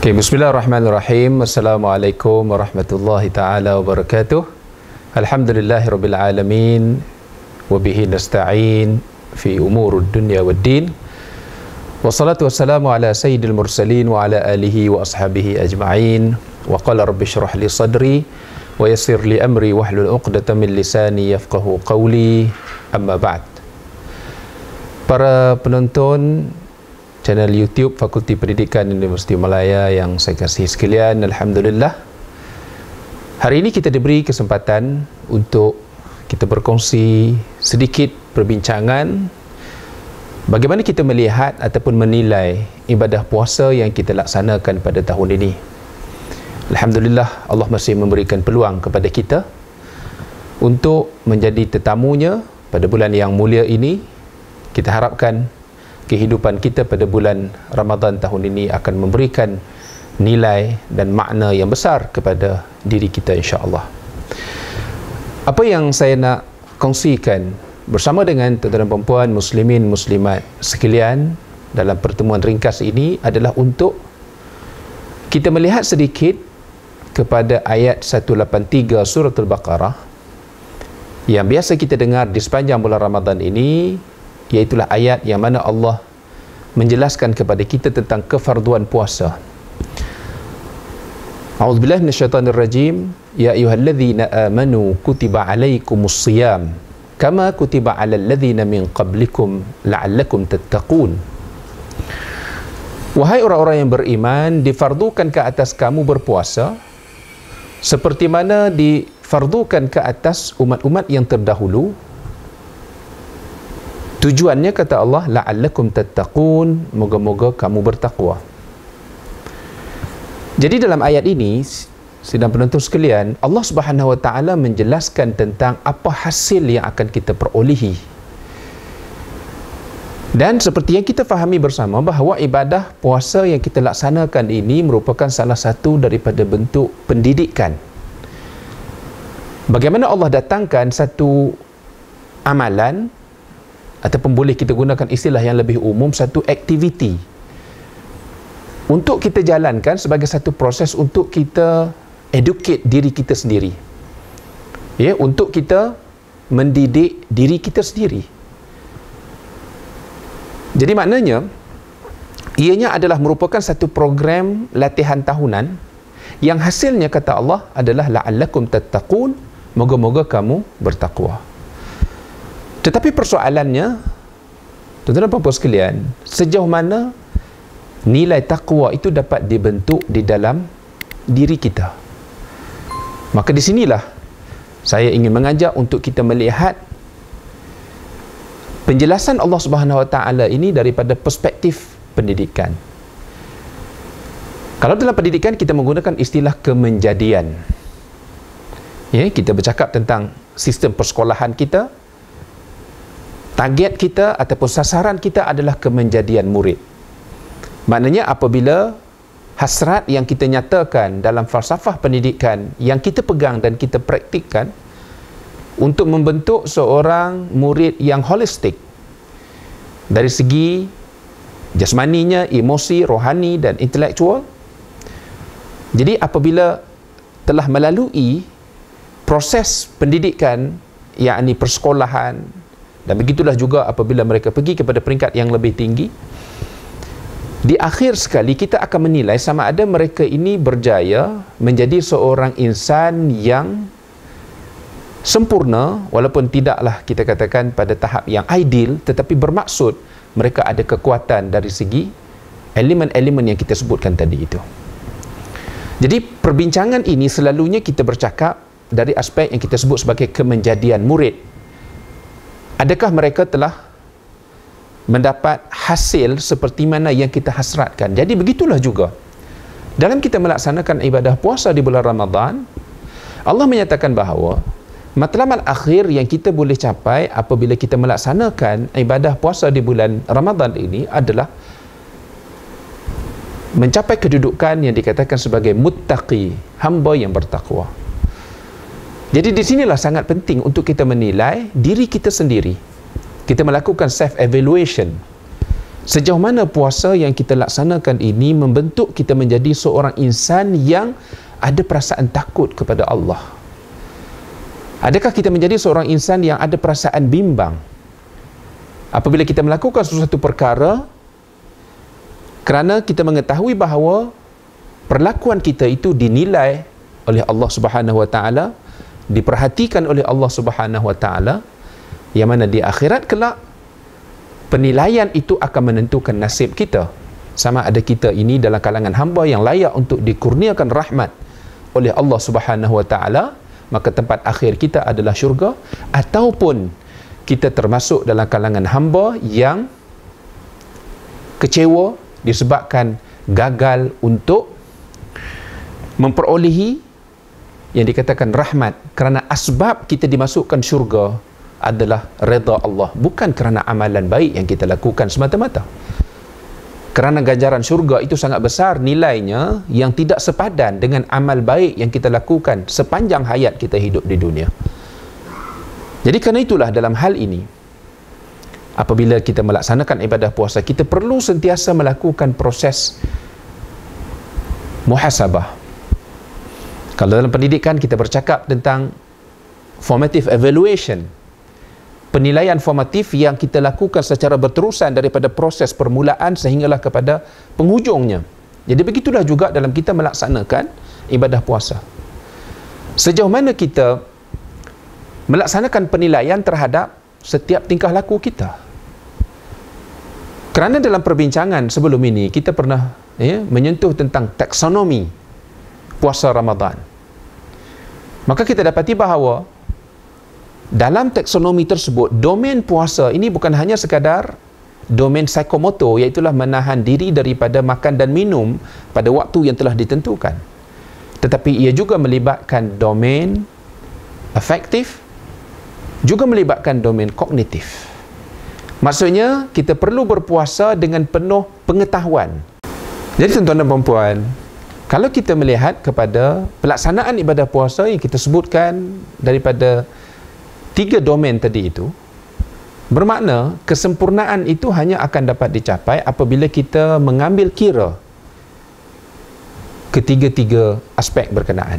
Okay, bismillahirrahmanirrahim. Assalamualaikum warahmatullahi taala wabarakatuh. Alhamdulillahirabbil alamin wa bihi nasta'in fi umurud dunya waddin. Wassalatu wassalamu ala sayyidil mursalin wa ala alihi wa ashabihi ajma'in. Wa qala rabbi shrah li sadri wa yassir li amri wahlul 'uqdatam min lisani yafqahu qawli. Amma ba'd. Para penonton channel YouTube Fakulti Pendidikan Universiti Malaya yang saya kasihi sekalian, alhamdulillah, hari ini kita diberi kesempatan untuk kita berkongsi sedikit perbincangan bagaimana kita melihat ataupun menilai ibadah puasa yang kita laksanakan pada tahun ini. Alhamdulillah, Allah masih memberikan peluang kepada kita untuk menjadi tetamunya pada bulan yang mulia ini. Kita harapkan kehidupan kita pada bulan Ramadan tahun ini akan memberikan nilai dan makna yang besar kepada diri kita, insya-Allah. Apa yang saya nak kongsikan bersama dengan tuan-tuan dan puan muslimin muslimat sekalian dalam pertemuan ringkas ini adalah untuk kita melihat sedikit kepada ayat 183 surah Al-Baqarah yang biasa kita dengar di sepanjang bulan Ramadan ini, iaitulah ayat yang mana Allah menjelaskan kepada kita tentang kefarduan puasa. A'udzubillahi minasyaitonir rajim. Ya ayyuhalladzina amanu kutiba alaikumus shiyam kama kutiba alal ladzina min qablikum la'allakum tattaqun. Wahai orang-orang yang beriman, difardukan ke atas kamu berpuasa seperti mana difardukan ke atas umat-umat yang terdahulu. Tujuannya, kata Allah, la'allakum tattaqun, moga-moga kamu bertakwa. Jadi dalam ayat ini, sidang penonton sekalian, Allah Subhanahu wa taala menjelaskan tentang apa hasil yang akan kita perolehi. Dan seperti yang kita fahami bersama bahawa ibadah puasa yang kita laksanakan ini merupakan salah satu daripada bentuk pendidikan. Bagaimana Allah datangkan satu amalan, ataupun boleh kita gunakan istilah yang lebih umum, satu aktiviti untuk kita jalankan sebagai satu proses untuk kita educate diri kita sendiri, ya, untuk kita mendidik diri kita sendiri. Jadi maknanya ianya adalah merupakan satu program latihan tahunan yang hasilnya, kata Allah, adalah la'allakum tattaqun, moga-moga kamu bertakwa. Tetapi persoalannya, tuan-tuan dan puan-puan sekalian, sejauh mana nilai takwa itu dapat dibentuk di dalam diri kita? Maka di sinilah saya ingin mengajak untuk kita melihat penjelasan Allah Subhanahu wa taala ini daripada perspektif pendidikan. Kalau dalam pendidikan kita menggunakan istilah kemenjadian. Ya, kita bercakap tentang sistem persekolahan kita. Target kita ataupun sasaran kita adalah kemenjadian murid. Maknanya apabila hasrat yang kita nyatakan dalam falsafah pendidikan yang kita pegang dan kita praktikkan untuk membentuk seorang murid yang holistik dari segi jasmaninya, emosi, rohani dan intelektual. Jadi apabila telah melalui proses pendidikan, yakni persekolahan, dan begitulah juga apabila mereka pergi kepada peringkat yang lebih tinggi, di akhir sekali kita akan menilai sama ada mereka ini berjaya menjadi seorang insan yang sempurna, walaupun tidaklah kita katakan pada tahap yang ideal, tetapi bermaksud mereka ada kekuatan dari segi elemen-elemen yang kita sebutkan tadi itu. Jadi perbincangan ini selalunya kita bercakap dari aspek yang kita sebut sebagai kemenjadian murid. Adakah mereka telah mendapat hasil seperti mana yang kita hasratkan? Jadi begitulah juga dalam kita melaksanakan ibadah puasa di bulan Ramadan, Allah menyatakan bahawa matlamat akhir yang kita boleh capai apabila kita melaksanakan ibadah puasa di bulan Ramadan ini adalah mencapai kedudukan yang dikatakan sebagai muttaqi, hamba yang bertakwa. Jadi di sinilah sangat penting untuk kita menilai diri kita sendiri. Kita melakukan self-evaluation. Sejauh mana puasa yang kita laksanakan ini membentuk kita menjadi seorang insan yang ada perasaan takut kepada Allah? Adakah kita menjadi seorang insan yang ada perasaan bimbang apabila kita melakukan sesuatu perkara kerana kita mengetahui bahawa perlakuan kita itu dinilai oleh Allah Subhanahu Wa Taala, diperhatikan oleh Allah Subhanahu Wa Taala, yang mana di akhirat kelak penilaian itu akan menentukan nasib kita, sama ada kita ini dalam kalangan hamba yang layak untuk dikurniakan rahmat oleh Allah Subhanahu Wa Taala, maka tempat akhir kita adalah syurga, ataupun kita termasuk dalam kalangan hamba yang kecewa disebabkan gagal untuk memperolehi yang dikatakan rahmat, kerana asbab kita dimasukkan syurga adalah redha Allah, bukan kerana amalan baik yang kita lakukan semata-mata. Kerana ganjaran syurga itu sangat besar nilainya, yang tidak sepadan dengan amal baik yang kita lakukan sepanjang hayat kita hidup di dunia. Jadi kerana itulah dalam hal ini, apabila kita melaksanakan ibadah puasa, kita perlu sentiasa melakukan proses muhasabah. Kalau dalam pendidikan kita bercakap tentang formative evaluation, penilaian formatif yang kita lakukan secara berterusan daripada proses permulaan sehinggalah kepada penghujungnya. Jadi begitulah juga dalam kita melaksanakan ibadah puasa. Sejauh mana kita melaksanakan penilaian terhadap setiap tingkah laku kita. Kerana dalam perbincangan sebelum ini kita pernah menyentuh tentang taksonomi puasa Ramadan. Maka kita dapati bahawa dalam taksonomi tersebut, domain puasa ini bukan hanya sekadar domain psikomotor, iaitulah menahan diri daripada makan dan minum pada waktu yang telah ditentukan, tetapi ia juga melibatkan domain afektif, juga melibatkan domain kognitif. Maksudnya kita perlu berpuasa dengan penuh pengetahuan. Jadi tuan-tuan dan puan-puan, kalau kita melihat kepada pelaksanaan ibadah puasa yang kita sebutkan daripada 3 domain tadi itu, bermakna kesempurnaan itu hanya akan dapat dicapai apabila kita mengambil kira ketiga-tiga aspek berkenaan.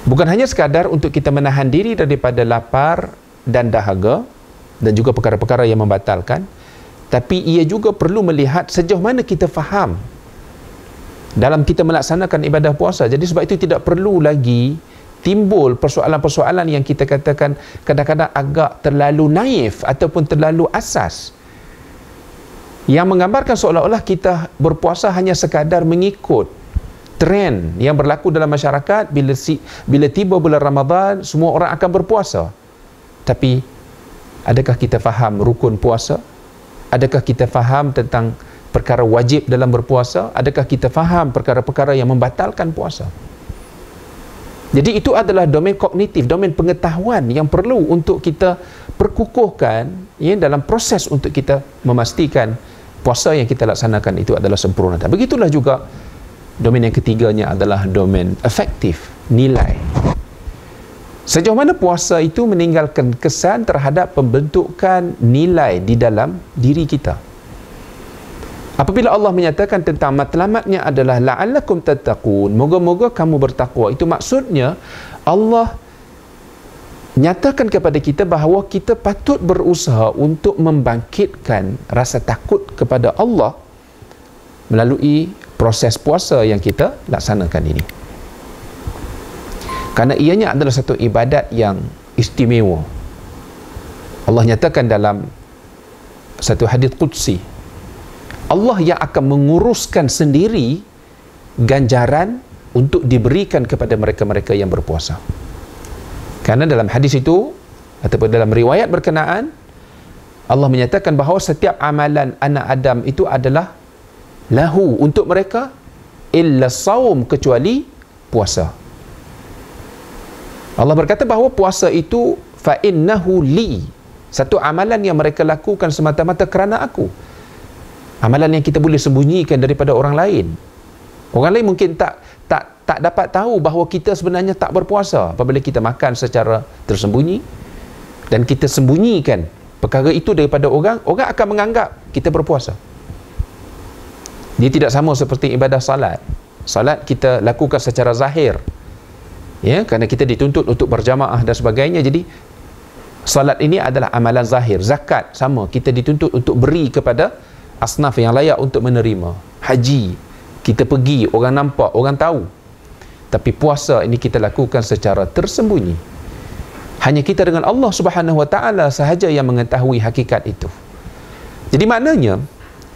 Bukan hanya sekadar untuk kita menahan diri daripada lapar dan dahaga dan juga perkara-perkara yang membatalkan, tapi ia juga perlu melihat sejauh mana kita faham dalam kita melaksanakan ibadah puasa. Jadi sebab itu tidak perlu lagi timbul persoalan-persoalan yang kita katakan kadang-kadang agak terlalu naif ataupun terlalu asas, yang menggambarkan seolah-olah kita berpuasa hanya sekadar mengikut trend yang berlaku dalam masyarakat. Bila tiba bulan Ramadan, semua orang akan berpuasa. Tapi adakah kita faham rukun puasa? Adakah kita faham tentang perkara wajib dalam berpuasa? Adakah kita faham perkara-perkara yang membatalkan puasa? Jadi itu adalah domain kognitif, domain pengetahuan yang perlu untuk kita perkukuhkan dalam proses untuk kita memastikan puasa yang kita laksanakan itu adalah sempurna. Dan begitulah juga domain yang ketiganya adalah domain afektif, nilai. Sejauh mana puasa itu meninggalkan kesan terhadap pembentukan nilai di dalam diri kita. Apabila Allah menyatakan tentang matlamatnya adalah la'allakum tattaqun, moga-moga kamu bertakwa, itu maksudnya Allah nyatakan kepada kita bahawa kita patut berusaha untuk membangkitkan rasa takut kepada Allah melalui proses puasa yang kita laksanakan ini. Kerana ianya adalah satu ibadat yang istimewa. Allah nyatakan dalam satu hadis qudsi, Allah yang akan menguruskan sendiri ganjaran untuk diberikan kepada mereka-mereka yang berpuasa. Kerana dalam hadis itu ataupun dalam riwayat berkenaan, Allah menyatakan bahawa setiap amalan anak Adam itu adalah lahu, untuk mereka, illa saum, kecuali puasa. Allah berkata bahawa puasa itu fa innahu li, satu amalan yang mereka lakukan semata-mata kerana aku. Amalan yang kita boleh sembunyikan daripada orang lain. Orang lain mungkin tak dapat tahu bahawa kita sebenarnya tak berpuasa apabila kita makan secara tersembunyi, dan kita sembunyikan perkara itu daripada orang, orang akan menganggap kita berpuasa. Dia tidak sama seperti ibadah salat. Salat kita lakukan secara zahir, ya, kerana kita dituntut untuk berjamaah dan sebagainya. Jadi salat ini adalah amalan zahir. Zakat sama, kita dituntut untuk beri kepada asnaf yang layak untuk menerima. Haji kita pergi, orang nampak, orang tahu. Tapi puasa ini kita lakukan secara tersembunyi. Hanya kita dengan Allah Subhanahu Wa Taala sahaja yang mengetahui hakikat itu. Jadi maknanya,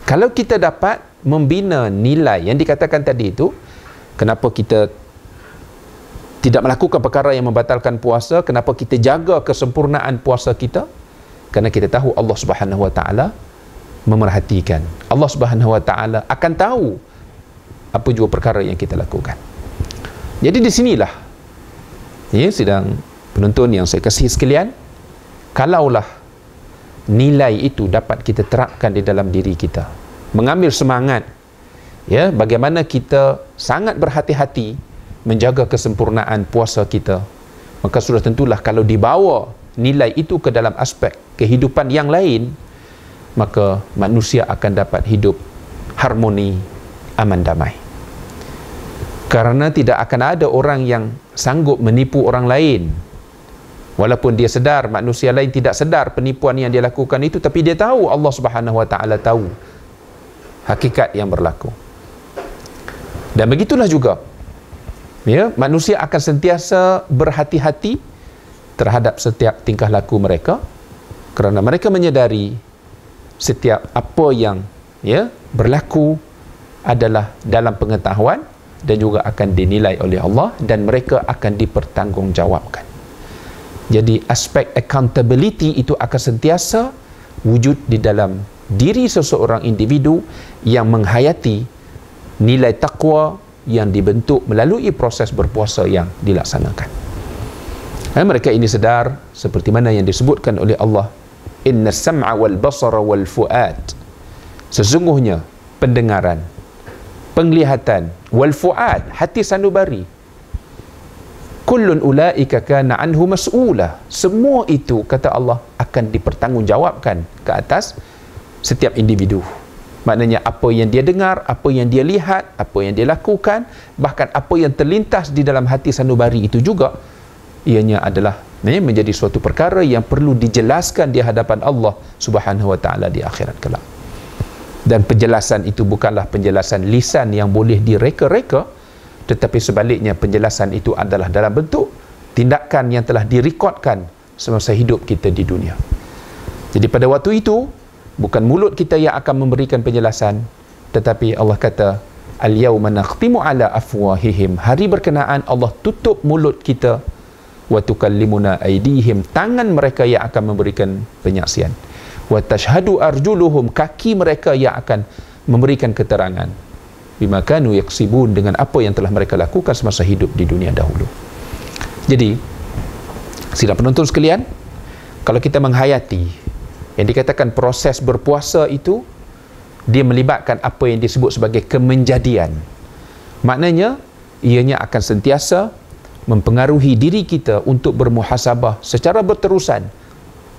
kalau kita dapat membina nilai yang dikatakan tadi itu, kenapa kita tidak melakukan perkara yang membatalkan puasa, kenapa kita jaga kesempurnaan puasa kita? Kerana kita tahu Allah Subhanahu Wa Taala memerhatikan. Allah Subhanahu Wa Taala akan tahu apa jua perkara yang kita lakukan. Jadi di sinilah, ya, sidang penonton yang saya kasihi sekalian, kalaulah nilai itu dapat kita terapkan di dalam diri kita, mengambil semangat, ya, bagaimana kita sangat berhati-hati menjaga kesempurnaan puasa kita, maka sudah tentulah kalau dibawa nilai itu ke dalam aspek kehidupan yang lain, maka manusia akan dapat hidup harmoni, aman, damai. Karena tidak akan ada orang yang sanggup menipu orang lain, walaupun dia sedar, manusia lain tidak sedar penipuan yang dia lakukan itu, tapi dia tahu Allah Subhanahu Wa Taala tahu hakikat yang berlaku. Dan begitulah juga, ya, manusia akan sentiasa berhati-hati terhadap setiap tingkah laku mereka, kerana mereka menyedari setiap apa yang, ya, berlaku adalah dalam pengetahuan dan juga akan dinilai oleh Allah, dan mereka akan dipertanggungjawabkan. Jadi aspek accountability itu akan sentiasa wujud di dalam diri seseorang individu yang menghayati nilai takwa yang dibentuk melalui proses berpuasa yang dilaksanakan. Mereka ini sedar seperti mana yang disebutkan oleh Allah, inna sam'a wal basara wal fu'ad, sesungguhnya pendengaran, penglihatan, wal fu'ad, hati sanubari, kullun ulaika kana anhu mas'ula, semua itu, kata Allah, akan dipertanggungjawabkan ke atas setiap individu. Maknanya apa yang dia dengar, apa yang dia lihat, apa yang dia lakukan, bahkan apa yang terlintas di dalam hati sanubari itu juga, ianya adalah menjadi suatu perkara yang perlu dijelaskan di hadapan Allah Subhanahu Wa Taala di akhirat kelak. Dan penjelasan itu bukanlah penjelasan lisan yang boleh direka-reka, tetapi sebaliknya penjelasan itu adalah dalam bentuk tindakan yang telah direkodkan semasa hidup kita di dunia. Jadi pada waktu itu bukan mulut kita yang akan memberikan penjelasan, tetapi Allah kata, al-yawma nakhtimu ala afwahihim, hari berkenaan Allah tutup mulut kita, wa tukallimuna aydihim, tangan mereka yang akan memberikan penyaksian, wa tashhadu arjuluhum, kaki mereka yang akan memberikan keterangan, bima kanu yaksibun, dengan apa yang telah mereka lakukan semasa hidup di dunia dahulu. Jadi sidang penonton sekalian, kalau kita menghayati yang dikatakan proses berpuasa itu, dia melibatkan apa yang disebut sebagai kemenjadian. Maknanya ianya akan sentiasa mempengaruhi diri kita untuk bermuhasabah secara berterusan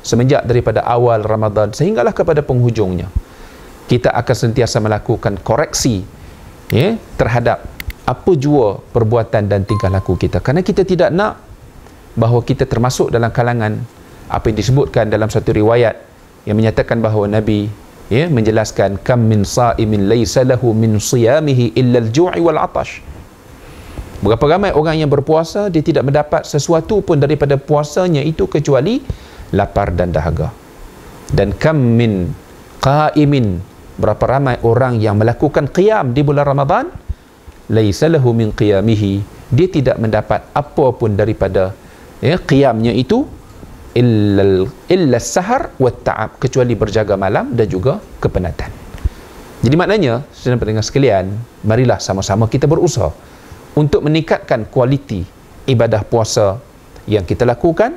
semenjak daripada awal Ramadan sehinggalah kepada penghujungnya. Kita akan sentiasa melakukan koreksi, ya, terhadap apa jua perbuatan dan tingkah laku kita, kerana kita tidak nak bahawa kita termasuk dalam kalangan apa yang disebutkan dalam satu riwayat yang menyatakan bahawa Nabi, ya, menjelaskan, kam min sa'imin laysa lahu min siyamihi illa al-ju'i wal 'atash, berapa ramai orang yang berpuasa, dia tidak mendapat sesuatu pun daripada puasanya itu kecuali lapar dan dahaga. Dan kam min qa'imin, berapa ramai orang yang melakukan qiyam di bulan Ramadan, laysa lahu min qiyamihi, dia tidak mendapat apa pun daripada, ya, qiyamnya itu, illa sahar wa ta'ab, kecuali berjaga malam dan juga kepenatan. Jadi maknanya, saudara pendengar sekalian, marilah sama-sama kita berusaha untuk meningkatkan kualiti ibadah puasa yang kita lakukan,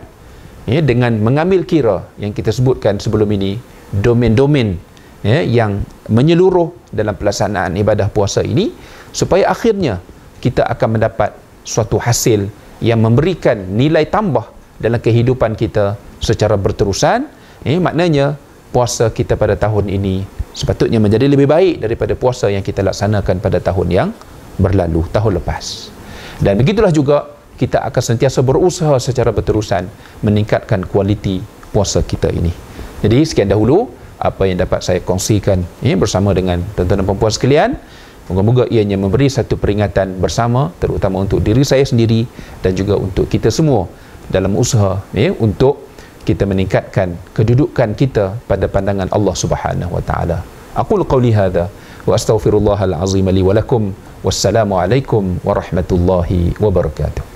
ya, dengan mengambil kira yang kita sebutkan sebelum ini, domain-domain, ya, yang menyeluruh dalam pelaksanaan ibadah puasa ini, supaya akhirnya kita akan mendapat suatu hasil yang memberikan nilai tambah dalam kehidupan kita secara berterusan, Maknanya puasa kita pada tahun ini sepatutnya menjadi lebih baik daripada puasa yang kita laksanakan pada tahun yang berlalu, tahun lepas. Dan begitulah juga kita akan sentiasa berusaha secara berterusan meningkatkan kualiti puasa kita ini. Jadi sekian dahulu apa yang dapat saya kongsikan bersama dengan tuan-tuan dan puan sekalian. Moga-moga ianya memberi satu peringatan bersama, terutama untuk diri saya sendiri dan juga untuk kita semua dalam usaha untuk kita meningkatkan kedudukan kita pada pandangan Allah Subhanahu wa taala. Aqulu qawli hadza wa astaghfirullahal azim li wa lakum. Wassalamu alaikum warahmatullahi wabarakatuh.